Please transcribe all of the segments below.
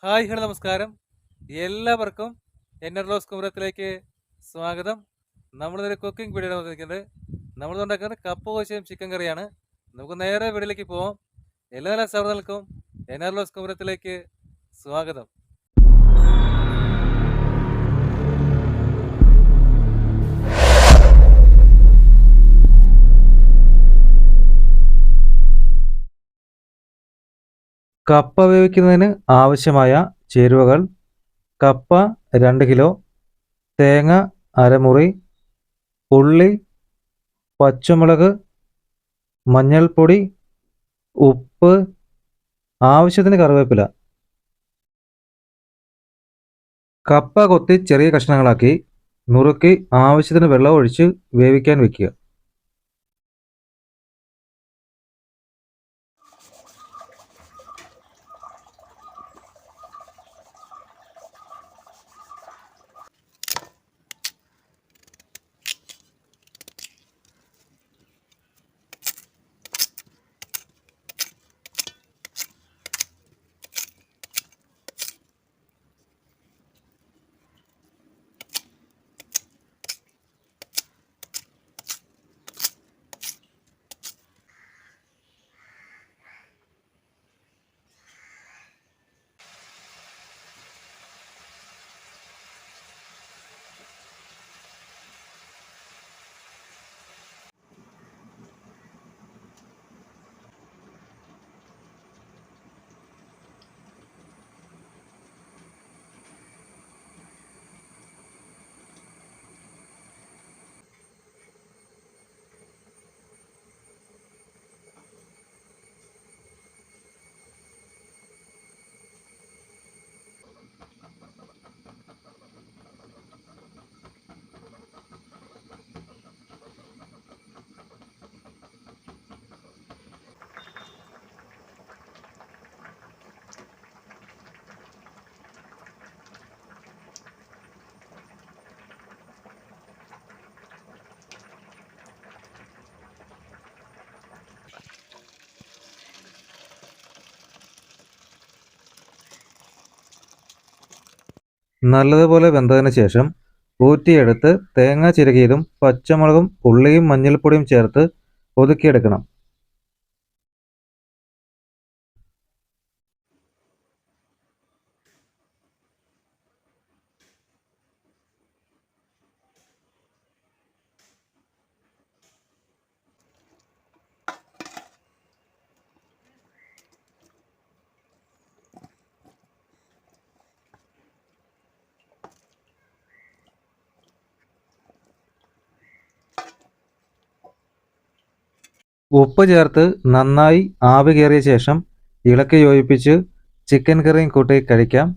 Hi hello നമസ്കാരം. എല്ലാവർക്കും എന്നർലോസ് കുമരത്തിലേക്ക് സ്വാഗതം. നമ്മളിതൊരു കുക്കിംഗ് വീഡിയോ വന്നിരിക്കുന്നത്. നമ്മളിതുണ്ടാക്കുന്നത് കപ്പ കോശയും ചിക്കൻ കറിയാണ്. നമുക്ക് നേരെ വീട്ടിലേക്ക് പോവാം. എല്ലാ സൗഹൃദങ്ങൾക്കും എന്നർലോസ് കുമരത്തിലേക്ക് സ്വാഗതം. കപ്പ വേവിക്കുന്നതിന് ആവശ്യമായ ചേരുവകൾ: കപ്പ 2 കിലോ, തേങ്ങ അരമുറി, ഉള്ളി, പച്ചമുളക്, മഞ്ഞൾപ്പൊടി, ഉപ്പ്, ആവശ്യത്തിന് കറിവേപ്പില. കപ്പ കൊത്തി ചെറിയ കഷ്ണങ്ങളാക്കി നുറുക്കി ആവശ്യത്തിന് വെള്ളം ഒഴിച്ച് വേവിക്കാൻ വയ്ക്കുക. നല്ലതുപോലെ വെന്തതിന് ശേഷം ഊറ്റിയെടുത്ത് തേങ്ങ ചിരകിയതും പച്ചമുളകും ഉള്ളിയും മഞ്ഞൾപ്പൊടിയും ചേർത്ത് ഒതുക്കിയെടുക്കണം. ഉപ്പ് ചേർത്ത് നന്നായി ആവി കയറിയ ശേഷം ഇളക്കി യോജിപ്പിച്ച് ചിക്കൻ കറിയും കൂട്ടി കഴിക്കാം.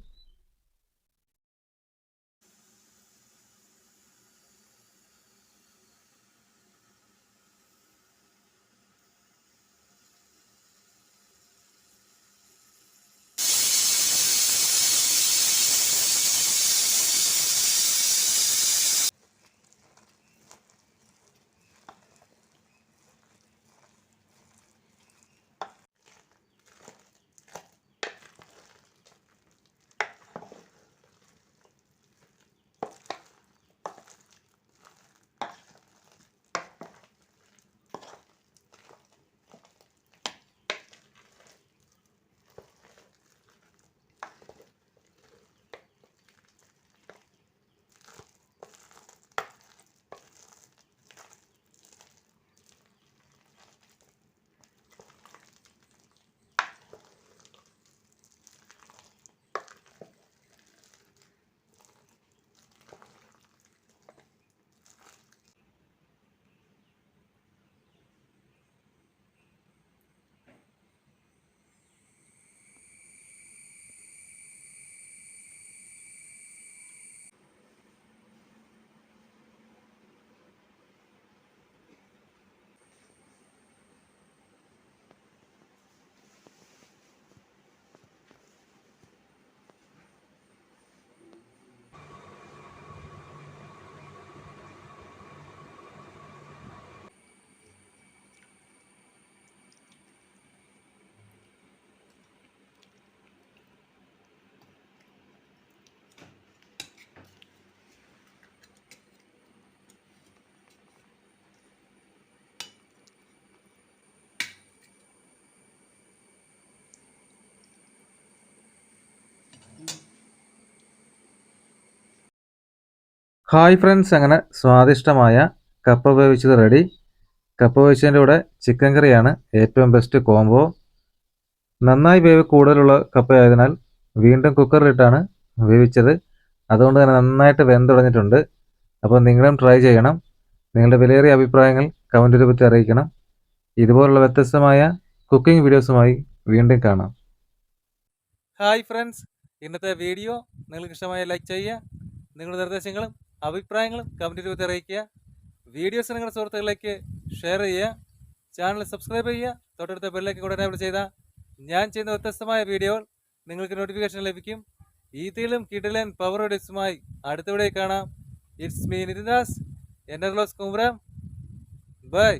ഹായ് ഫ്രണ്ട്സ്, അങ്ങനെ സ്വാദിഷ്ടമായ കപ്പ വേവിച്ചത് റെഡി. കപ്പ വേവിച്ചതിൻ്റെ കൂടെ ചിക്കൻ കറിയാണ് ഏറ്റവും ബെസ്റ്റ് കോംബോ. നന്നായി വേവ് കൂടുതലുള്ള കപ്പയായതിനാൽ വീണ്ടും കുക്കറിലിട്ടാണ് വേവിച്ചത്. അതുകൊണ്ട് തന്നെ നന്നായിട്ട് വെന്തുടഞ്ഞിട്ടുണ്ട്. അപ്പോൾ നിങ്ങളും ട്രൈ ചെയ്യണം. നിങ്ങളുടെ വിലയേറിയ അഭിപ്രായങ്ങൾ കമൻറ്റ് രൂപത്തിൽ അറിയിക്കണം. ഇതുപോലുള്ള വ്യത്യസ്തമായ കുക്കിംഗ് വീഡിയോസുമായി വീണ്ടും കാണാം. ഹായ് ഫ്രണ്ട്സ്, ഇന്നത്തെ വീഡിയോ നിങ്ങൾക്ക് ഇഷ്ടമായ ലൈക്ക് ചെയ്യുക. നിങ്ങളുടെ നിർദ്ദേശങ്ങളും അഭിപ്രായങ്ങളും കമൻറ്റ് രൂപത്തിൽ അറിയിക്കുക. വീഡിയോസ് നിങ്ങളുടെ സുഹൃത്തുക്കളിലേക്ക് ഷെയർ ചെയ്യുക. ചാനൽ സബ്സ്ക്രൈബ് ചെയ്യുക. തൊട്ടടുത്ത ബെല്ലേക്ക് കൂടെ എനേബിൾ ചെയ്താൽ ഞാൻ ചെയ്യുന്ന വ്യത്യസ്തമായ വീഡിയോകൾ നിങ്ങൾക്ക് നോട്ടിഫിക്കേഷൻ ലഭിക്കും. ഇതിലും കിടിലൻ പവർ ടിപ്സുമായി അടുത്ത വീഡിയോ കാണാം. ഇറ്റ്സ് മീ നിതിൻദാസ്, എൻ്റർലോസ് കുമരം. ബൈ.